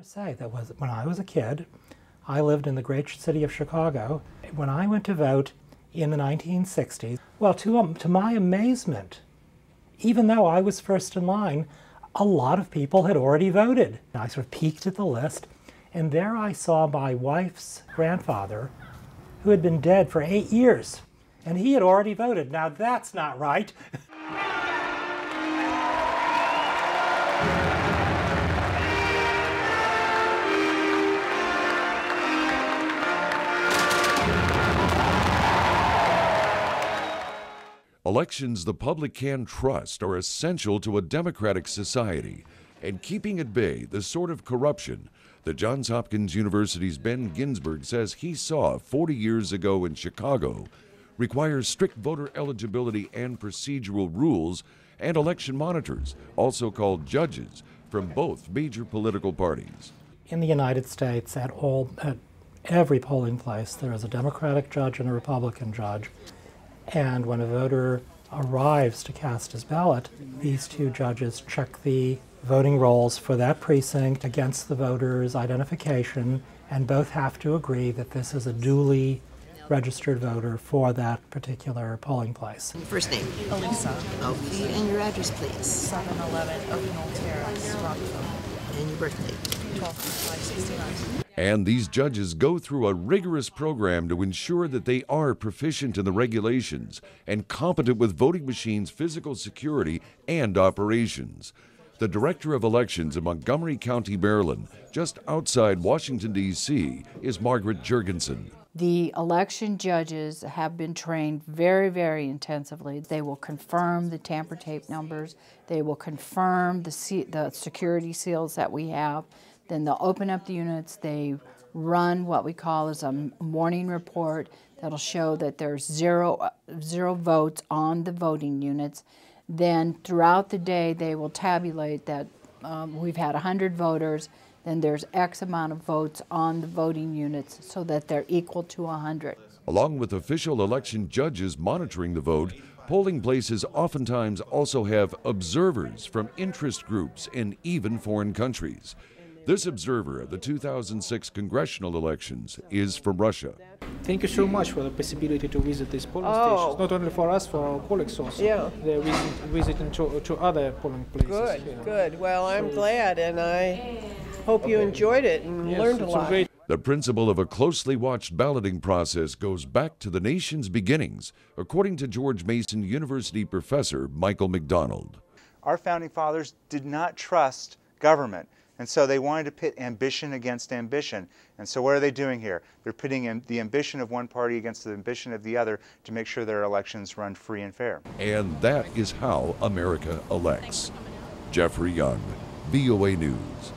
Say that was when I was a kid. I lived in the great city of Chicago. When I went to vote in the 1960s, well, to my amazement, even though I was first in line, a lot of people had already voted. I sort of peeked at the list, and there I saw my wife's grandfather, who had been dead for 8 years, and he had already voted. Now that's not right. Elections the public can trust are essential to a democratic society, and keeping at bay the sort of corruption that Johns Hopkins University's Ben Ginsberg says he saw 40 years ago in Chicago requires strict voter eligibility and procedural rules and election monitors, also called judges, from both major political parties. In the United States, at every polling place, there is a Democratic judge and a Republican judge. And when a voter arrives to cast his ballot, these two judges check the voting rolls for that precinct against the voter's identification, and both have to agree that this is a duly registered voter for that particular polling place. First name? Elisa. Okay, and your address, please. 711 Oaknall Terrace, Rockville. And your birthday? 12/5/69. And these judges go through a rigorous program to ensure that they are proficient in the regulations and competent with voting machines' physical security and operations. The Director of Elections in Montgomery County, Maryland, just outside Washington, D.C., is Margaret Jurgensen. The election judges have been trained very, very intensively. They will confirm the tamper tape numbers. They will confirm the security seals that we have. Then they'll open up the units. They run what we call as a morning report that'll show that there's zero votes on the voting units. Then throughout the day, they will tabulate that we've had 100 voters, then there's X amount of votes on the voting units so that they're equal to 100. Along with official election judges monitoring the vote, polling places oftentimes also have observers from interest groups and even foreign countries. This observer of the 2006 congressional elections is from Russia. Thank you so much for the possibility to visit these polling stations. Not only for us, for our colleagues also. Yeah. They're visiting to other polling places. Good, You know. good. Well, I'm glad, and I hope you enjoyed it and learned a lot. Great. The principle of a closely watched balloting process goes back to the nation's beginnings, according to George Mason University professor Michael McDonald. Our founding fathers did not trust government. And so they wanted to pit ambition against ambition. And so what are they doing here? They're pitting the ambition of one party against the ambition of the other to make sure their elections run free and fair. And that is how America elects. Jeffrey Young, VOA News.